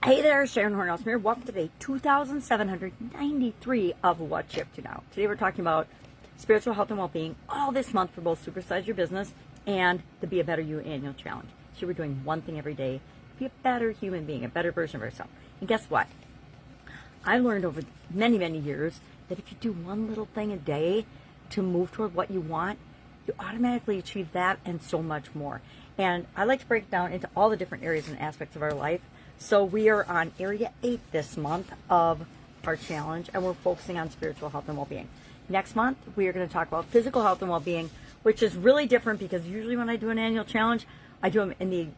Hey there, Sharon Horne-Ellstrom here. Welcome to day 2793 of What Shipped You Now. Today we're talking about spiritual health and well-being all this month for both Supersize Your Business and the Be a Better You Annual Challenge. So we're doing one thing every day, be a better human being, a better version of ourselves. And guess what? I learned over many, many years that if you do one little thing a day to move toward what you want, you automatically achieve that and so much more. And I like to break it down into all the different areas and aspects of our life. So we are on area 8 this month of our challenge, and we're focusing on spiritual health and well-being. Next month, we are going to talk about physical health and well-being, which is really different because usually when I do an annual challenge, I do them in the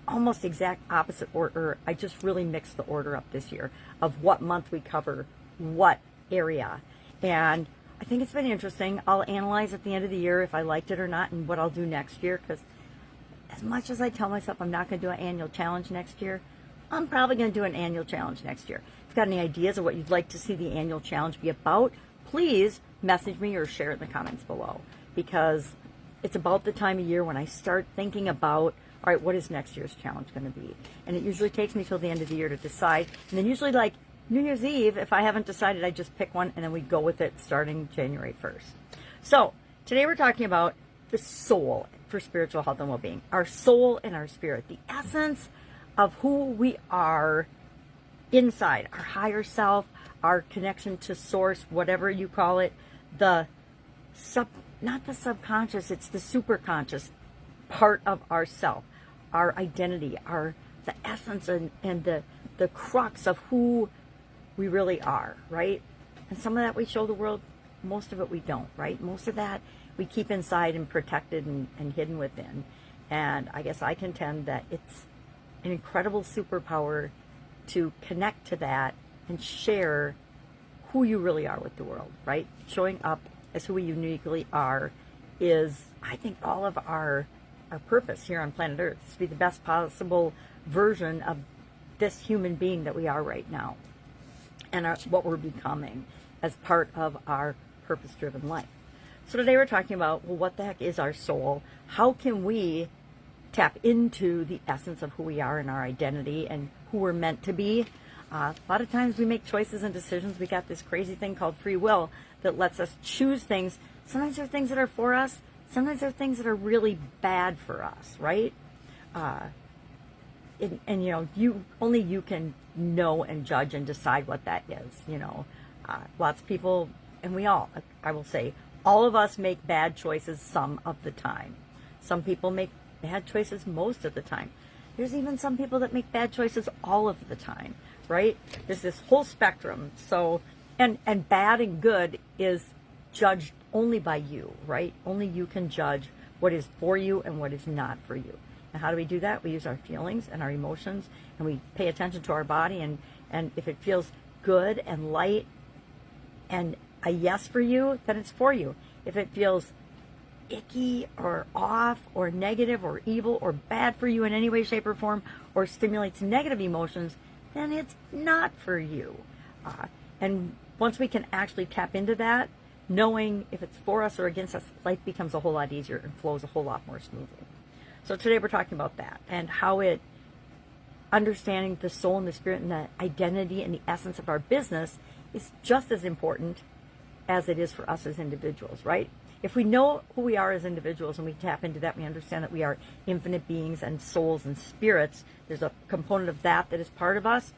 almost exact opposite order. I just really mixed the order up this year of what month we cover what area. And I think it's been interesting. I'll analyze at the end of the year if I liked it or not and what I'll do next year, because as much as I tell myself I'm not going to do an annual challenge next year, I'm probably going to do an annual challenge next year. If you've got any ideas of what you'd like to see the annual challenge be about, please message me or share it in the comments below, because it's about the time of year when I start thinking about, all right, what is next year's challenge going to be? And it usually takes me till the end of the year to decide. And then usually like New Year's Eve, if I haven't decided, I just pick one and then we go with it starting January 1st. So today we're talking about the soul for spiritual health and well-being. Our soul and our spirit, the essence of who we are inside, our higher self, our connection to source, whatever you call it, not the subconscious, it's the superconscious part of ourself, our identity, the essence and the crux of who we really are, right? And some of that we show the world, most of it we don't, right? Most of that we keep inside and protected and hidden within. And I guess I contend that it's an incredible superpower to connect to that and share who you really are with the world, right? Showing up as who we uniquely are is, I think, all of our purpose here on planet Earth, is to be the best possible version of this human being that we are right now and what we're becoming as part of our purpose-driven life. So today we're talking about, well, what the heck is our soul? How can we tap into the essence of who we are and our identity and who we're meant to be? A lot of times we make choices and decisions. We got this crazy thing called free will that lets us choose things. Sometimes they're things that are for us. Sometimes they're things that are really bad for us, right? And you know, only you can know and judge and decide what that is. You know, lots of people, and I will say, all of us make bad choices some of the time. Some people make bad choices most of the time. There's even some people that make bad choices all of the time, right? There's this whole spectrum. So, and bad and good is judged only by you, right? Only you can judge what is for you and what is not for you. And how do we do that? We use our feelings and our emotions, and we pay attention to our body, and if it feels good and light and a yes for you, then it's for you. If it feels icky or off or negative or evil or bad for you in any way, shape, or form, or stimulates negative emotions, then it's not for you. And once we can actually tap into that, knowing if it's for us or against us, life becomes a whole lot easier and flows a whole lot more smoothly. So today we're talking about that and how understanding the soul and the spirit and the identity and the essence of our business is just as important as it is for us as individuals, right? If we know who we are as individuals and we tap into that, we understand that we are infinite beings and souls and spirits. There's a component of that is part of us.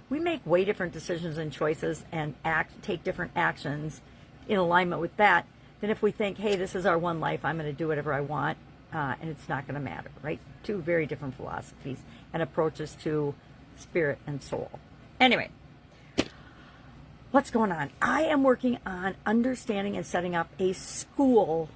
We make way different decisions and choices and take different actions in alignment with that than if we think, hey, this is our one life, I'm going to do whatever I want, and it's not going to matter, right? Two very different philosophies and approaches to spirit and soul. Anyway, what's going on? I am working on understanding and setting up a school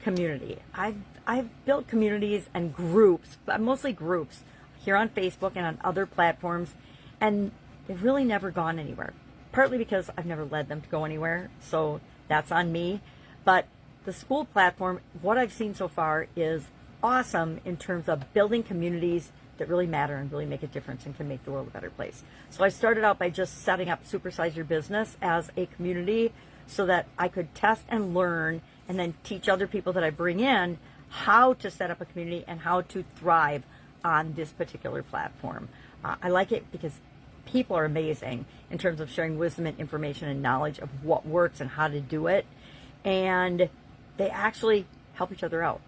community. I've built communities and groups, but mostly groups, here on Facebook and on other platforms, and they've really never gone anywhere. Partly because I've never led them to go anywhere, so that's on me. But the school platform, what I've seen so far is awesome in terms of building communities that really matter and really make a difference and can make the world a better place. So I started out by just setting up Supersize Your Business as a community so that I could test and learn and then teach other people that I bring in how to set up a community and how to thrive on this particular platform. I like it because people are amazing in terms of sharing wisdom and information and knowledge of what works and how to do it. And they actually help each other out.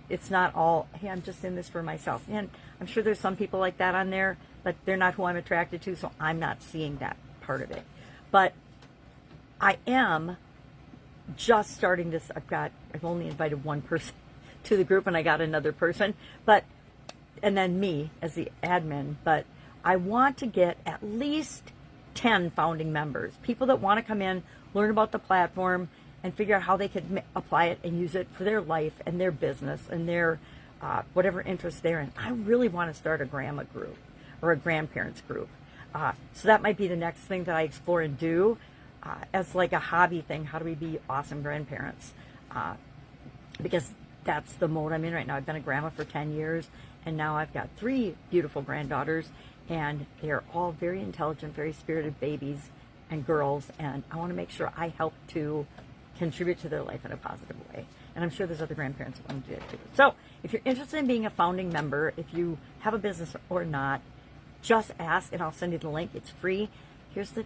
It's not all, hey, I'm just in this for myself. And I'm sure there's some people like that on there, but they're not who I'm attracted to, so I'm not seeing that part of it. But I am just starting this. I've only invited one person to the group, and I got another person, and then me as the admin, but I want to get at least 10 founding members, people that want to come in, learn about the platform, and figure out how they could apply it and use it for their life and their business and their whatever interest they're in. I really want to start a grandma group or a grandparents group. So that might be the next thing that I explore and do as like a hobby thing. How do we be awesome grandparents? Because that's the mode I'm in right now. I've been a grandma for 10 years, and now I've got 3 beautiful granddaughters, and they're all very intelligent, very spirited babies and girls, and I want to make sure I help to contribute to their life in a positive way. And I'm sure there's other grandparents that want to do that too. So if you're interested in being a founding member, if you have a business or not, just ask and I'll send you the link. It's free. Here's the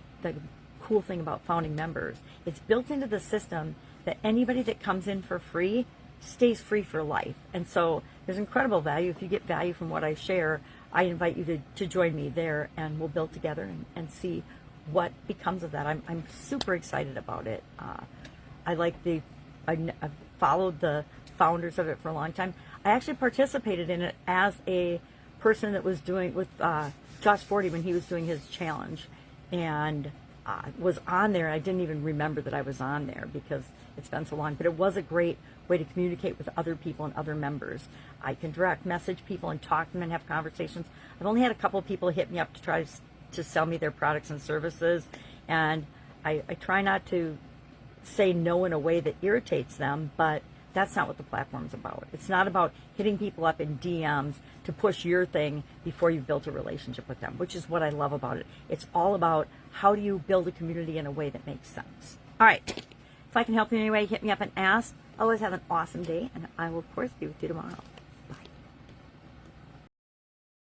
cool thing about founding members. It's built into the system that anybody that comes in for free stays free for life. And so there's incredible value. If you get value from what I share, I invite you to join me there, and we'll build together and see what becomes of that. I'm super excited about it. I've followed the founders of it for a long time. I actually participated in it as a person that was doing with Josh Forty when he was doing his challenge, and was on there. I didn't even remember that I was on there because it's been so long, but it was a great way to communicate with other people and other members. I can direct message people and talk to them and have conversations. I've only had a couple of people hit me up to try to sell me their products and services, and I try not to say no in a way that irritates them, but that's not what the platform's about. It's not about hitting people up in DMs to push your thing before you've built a relationship with them, which is what I love about it. It's all about how do you build a community in a way that makes sense. All right. If I can help you in any way, hit me up and ask. Always have an awesome day, and I will, of course, be with you tomorrow.